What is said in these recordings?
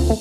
So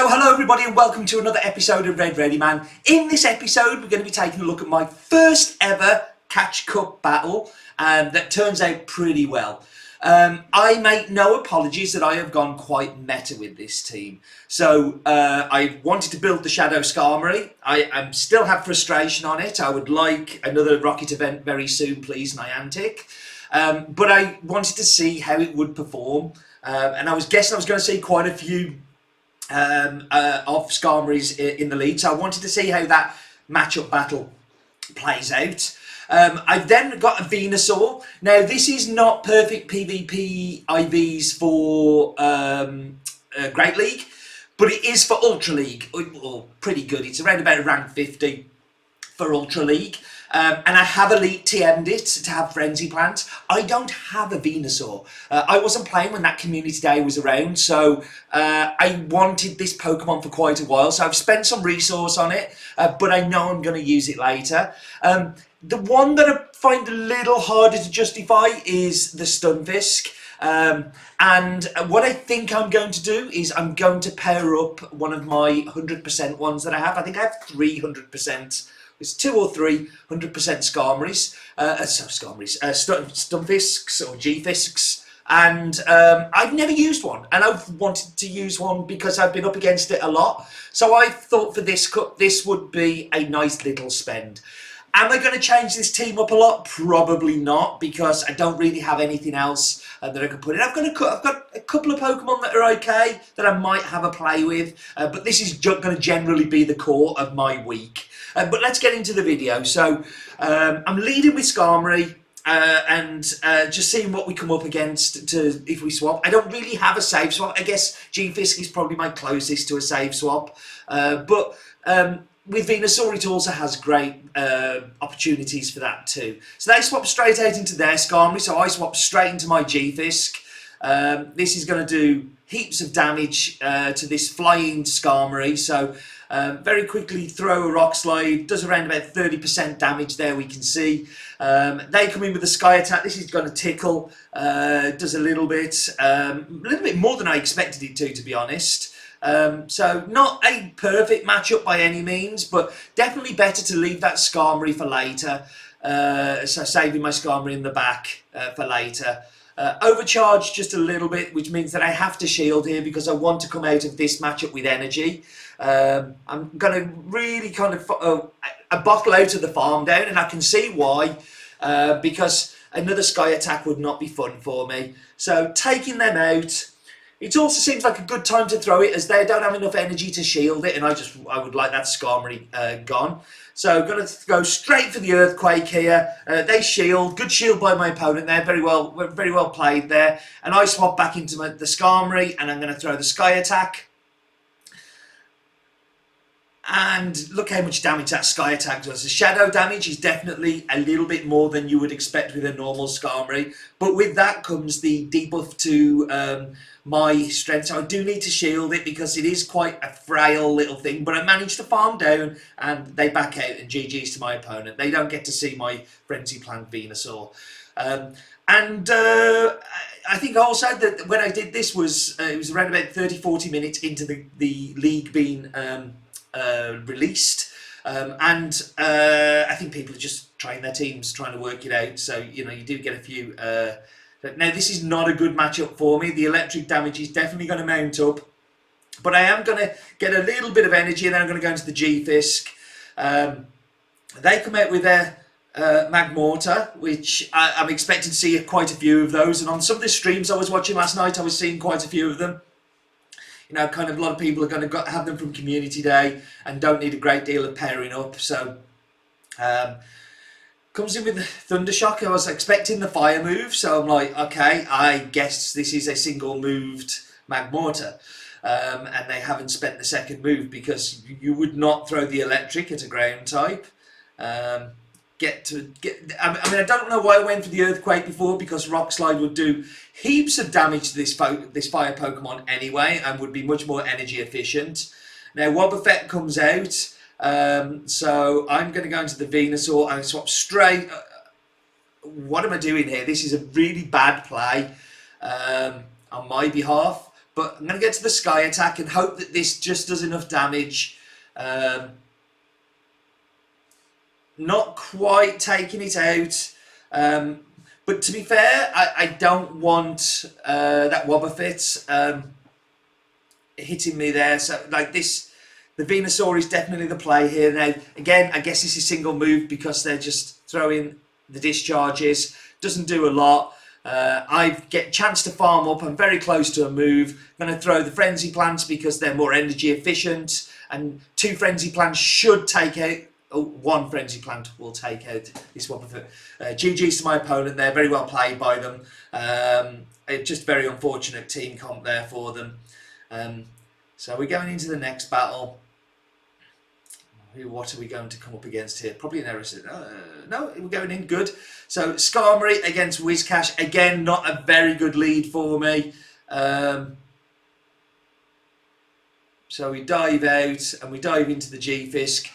hello everybody and welcome to another episode of RedReadyman. In this episode we're going to be taking a look at my first ever catch cup battle that turns out pretty well. I make no apologies that I have gone quite meta with this team. So I wanted to build the Shadow Skarmory. I still have frustration on it. I would like another rocket event very soon, please, Niantic. But I wanted to see how it would perform. And I was guessing I was going to see quite a few of Skarmory's in the lead, so I wanted to see how that matchup battle plays out. I've then got a Venusaur. Now this is not perfect PvP IVs for Great League, but it is for Ultra League, or pretty good. It's around about rank 50 for Ultra League. And I have Elite TM'd it to have Frenzy Plant. I don't have a Venusaur. I wasn't playing when that community day was around, so I wanted this Pokemon for quite a while, so I've spent some resource on it, but I know I'm going to use it later. The one that I find a little harder to justify is the Stunfisk. And what I think I'm going to do is I'm going to pair up one of my 100% ones that I have. I think I have 300%. It's 2 or 3 100% Skarmories, Stunfisks or G-Fisks, and I've never used one, and I've wanted to use one because I've been up against it a lot. So I thought for this cup, this would be a nice little spend. Am I going to change this team up a lot? Probably not, because I don't really have anything else that I can put in. I've got a couple of Pokemon that are okay, that I might have a play with, but this is going to generally be the core of my week. But let's get into the video. So I'm leading with Skarmory and just seeing what we come up against if we swap. I don't really have a save swap. I guess G-Fisk is probably my closest to a save swap, but with Venusaur, it also has great opportunities for that too. So they swap straight out into their Skarmory, so I swap straight into my G-Fisk. This is going to do heaps of damage to this flying Skarmory, so very quickly throw a Rock Slide, does around about 30% damage there, we can see. They come in with a Sky Attack. This is going to tickle, does a little bit more than I expected it to be honest. So not a perfect matchup by any means, but definitely better to leave that Skarmory for later. So saving my Skarmory in the back for later. Overcharge just a little bit, which means that I have to shield here because I want to come out of this matchup with energy. I'm going to really kind of bottle out of the farm down, and I can see why, because another Sky Attack would not be fun for me. So taking them out. It also seems like a good time to throw it, as they don't have enough energy to shield it, and I would like that Skarmory gone. So I'm going to go straight for the Earthquake here. They shield, good shield by my opponent there, very well played there. And I swap back into the Skarmory, and I'm going to throw the Sky Attack. And look how much damage that Sky Attack does. The shadow damage is definitely a little bit more than you would expect with a normal Skarmory. But with that comes the debuff to my strength. So I do need to shield it because it is quite a frail little thing. But I managed to farm down and they back out, and GG's to my opponent. They don't get to see my Frenzy Plant Venusaur. I think also that when I did this was, it was around about 30-40 minutes into the league being released, I think people are just trying their teams, trying to work it out. So you do get a few. Now this is not a good matchup for me. The electric damage is definitely going to mount up, but I am going to get a little bit of energy, and then I'm going to go into the G-Fisk. They come out with their Magmortar, which I'm expecting to see quite a few of those. And on some of the streams I was watching last night, I was seeing quite a few of them. Kind of a lot of people are going to have them from Community Day and don't need a great deal of pairing up. So, comes in with Thundershock. I was expecting the fire move, so I'm like, okay, I guess this is a single moved Magmortar. And they haven't spent the second move because you would not throw the electric at a ground type. I mean, I don't know why I went for the Earthquake before, because Rock Slide would do heaps of damage to this fire Pokemon anyway and would be much more energy efficient. Now Wobbuffet comes out, so I'm going to go into the Venusaur and swap straight. What am I doing here? This is a really bad play on my behalf, but I'm going to get to the Sky Attack and hope that this just does enough damage. Not quite taking it out, but to be fair, I don't want that Wobbuffet hitting me there. So like this, the Venusaur is definitely the play here. Now again, I guess this is single move because they're just throwing the discharges. Doesn't do a lot. I get a chance to farm up. I'm very close to a move. I'm going to throw the Frenzy Plants because they're more energy efficient, and 2 Frenzy Plants should take out. Oh, 1 Frenzy Plant will take out this Wobbuffet. GG's to my opponent there. Very well played by them. Just very unfortunate team comp there for them. So we're going into the next battle. What are we going to come up against here? Probably an Erosix. No, we're going in good. So Skarmory against Whiscash. Again, not a very good lead for me. So we dive out and we dive into the G-Fisk.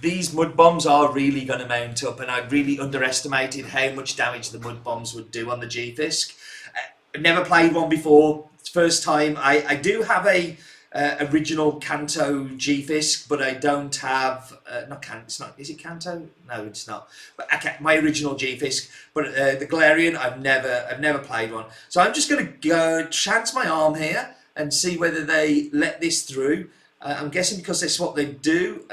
These Mud Bombs are really going to mount up, and I really underestimated how much damage the Mud Bombs would do on the G-Fisk. I've never played one before. It's first time. I do have a original Kanto G-Fisk, but I don't have it's not. Is it Kanto? No, it's not. But my original G-Fisk, but the Galarian, I've never played one. So I'm just going to go chance my arm here and see whether they let this through. I'm guessing because they swap, they do.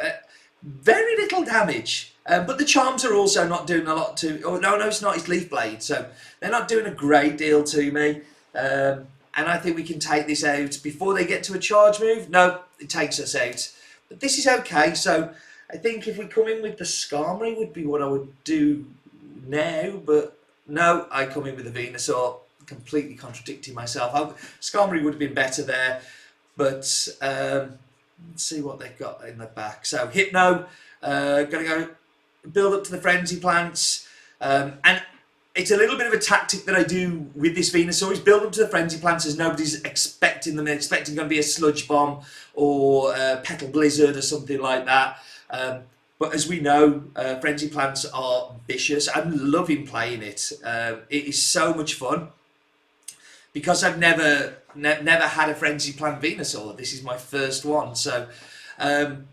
Very little damage, but the charms are also not doing a lot to. Oh no, it's not. It's Leaf Blade, so they're not doing a great deal to me. And I think we can take this out before they get to a charge move. No, it takes us out, but this is okay. So I think if we come in with the Skarmory would be what I would do now, but no, I come in with the Venusaur, completely contradicting myself. Skarmory would have been better there, but. Let's see what they've got in the back. So Hypno, going to go build up to the Frenzy Plants. And it's a little bit of a tactic that I do with this Venusaur, is build up to the Frenzy Plants as nobody's expecting them. They're expecting going to be a Sludge Bomb or Petal Blizzard or something like that. But as we know, Frenzy Plants are vicious. I'm loving playing it. It is so much fun. Because I've never had a Frenzy Plant Venusaur, this is my first one. So I'm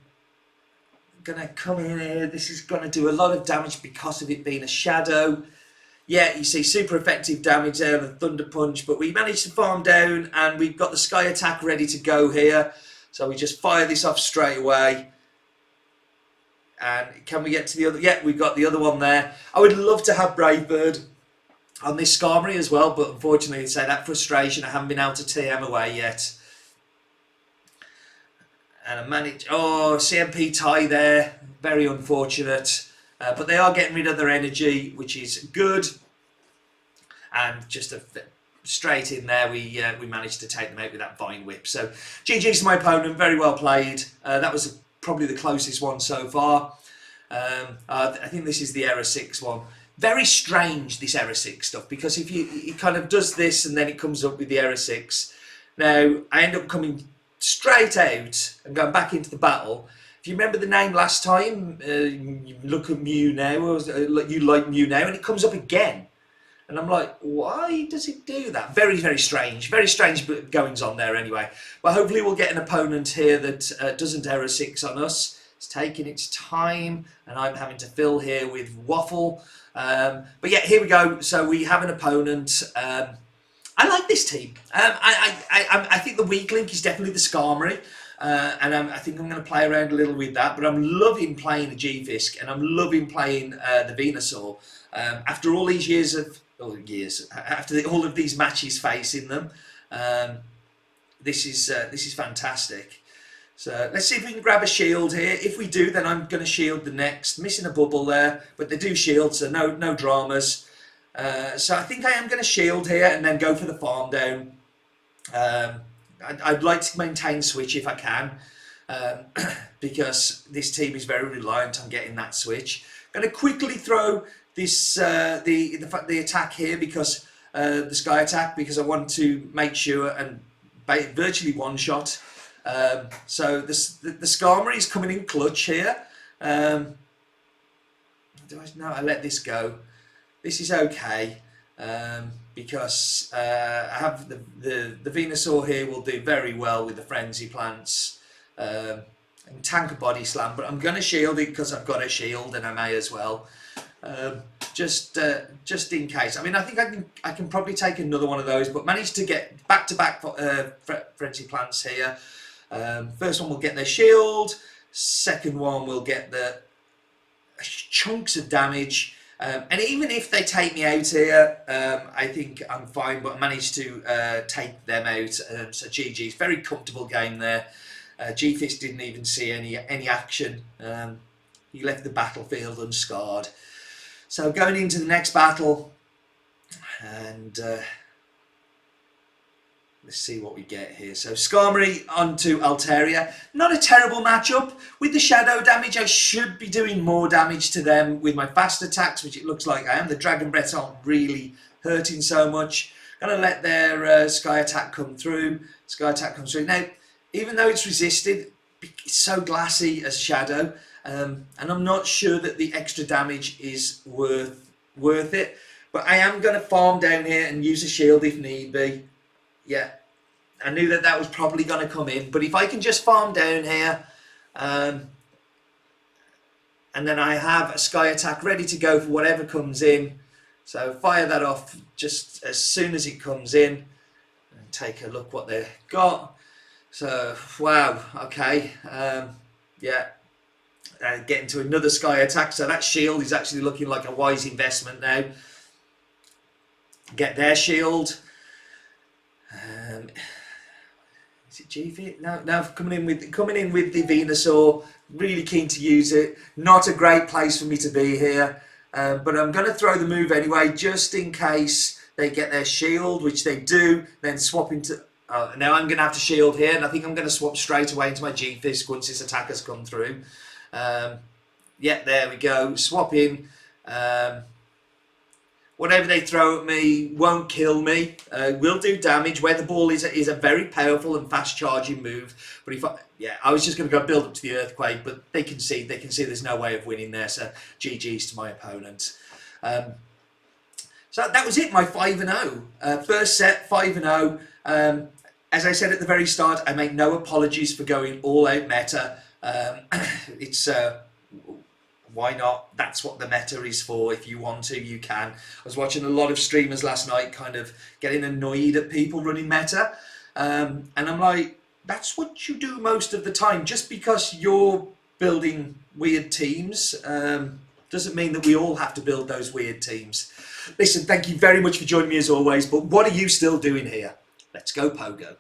going to come in here. This is going to do a lot of damage because of it being a shadow. Yeah, you see super effective damage there on the Thunder Punch, but we managed to farm down and we've got the Sky Attack ready to go here. So we just fire this off straight away. And can we get to the other? Yeah, we've got the other one there. I would love to have Brave Bird on this Skarmory as well, but unfortunately, say that frustration, I haven't been able to TM away yet. And I managed, CMP tie there, very unfortunate. But they are getting rid of their energy, which is good. And just straight in there, we managed to take them out with that Vine Whip. So GG's to my opponent, very well played. That was probably the closest one so far. I think this is the Erosix one. Very strange, this Erosix stuff, because if it kind of does this and then it comes up with the Erosix. Now, I end up coming straight out and going back into the battle. If you remember the name last time, you look at Mew now, or you like Mew now, and it comes up again. And I'm like, why does it do that? Very, very strange goings on there anyway. But hopefully we'll get an opponent here that doesn't Erosix on us. It's taking its time, and I'm having to fill here with Waffle. But yeah, here we go. So we have an opponent. I like this team. I think the weak link is definitely the Skarmory. And I think I'm going to play around a little with that. But I'm loving playing the G-Fisk, and I'm loving playing the Venusaur. After all these years of... after all of these matches facing them, this is fantastic. So let's see if we can grab a shield here. If we do, then I'm going to shield the next. Missing a bubble there, but they do shield, so no dramas. So I think I am going to shield here and then go for the farm down. I'd like to maintain switch if I can, because this team is very reliant on getting that switch. I'm going to quickly throw this the attack here, because the Sky Attack, because I want to make sure and virtually one shot So the Skarmory is coming in clutch here. No, I let this go. This is okay, because I have the Venusaur here will do very well with the Frenzy Plants, and tank a Body Slam, but I'm going to shield it because I've got a shield and I may as well, just in case. I mean, I think I can probably take another one of those, but managed to get back-to-back Frenzy Plants here. First one will get their shield, second one will get the chunks of damage, and even if they take me out here, I think I'm fine, but I managed to take them out. So GG's, very comfortable game there. G-Fist didn't even see any action. He left the battlefield unscarred. So going into the next battle, and let's see what we get here. So Skarmory onto Altaria. Not a terrible matchup. With the shadow damage, I should be doing more damage to them with my fast attacks, which it looks like I am. The Dragon Breaths aren't really hurting so much. Gonna let their Sky Attack come through. Sky Attack comes through. Now, even though it's resisted, it's so glassy as shadow, and I'm not sure that the extra damage is worth it. But I am going to farm down here and use a shield if need be. Yeah, I knew that was probably going to come in, but if I can just farm down here, and then I have a Sky Attack ready to go for whatever comes in. So fire that off just as soon as it comes in, and take a look what they've got. So, wow, okay, yeah, getting to another Sky Attack, so that shield is actually looking like a wise investment now. Get their shield. Is it G-Fit? No, coming in with the Venusaur, really keen to use it. Not a great place for me to be here, but I'm going to throw the move anyway, just in case they get their shield, which they do, then swap into... now I'm going to have to shield here, and I think I'm going to swap straight away into my G-Fist once this attack has come through. Yeah, there we go. Swap in. Whatever they throw at me won't kill me. Will do damage. Weather Ball is a very powerful and fast charging move. But I was just going to go build up to the Earthquake, but they can see there's no way of winning there. So GG's to my opponent. So that was it. My 5-0. First set 5-0. As I said at the very start, I make no apologies for going all out meta. It's why not? That's what the meta is for. If you want to, you can. I was watching a lot of streamers last night kind of getting annoyed at people running meta, and I'm like, that's what you do most of the time. Just because you're building weird teams doesn't mean that we all have to build those weird teams. Listen, thank you very much for joining me as always, but what are you still doing here? Let's go Pogo.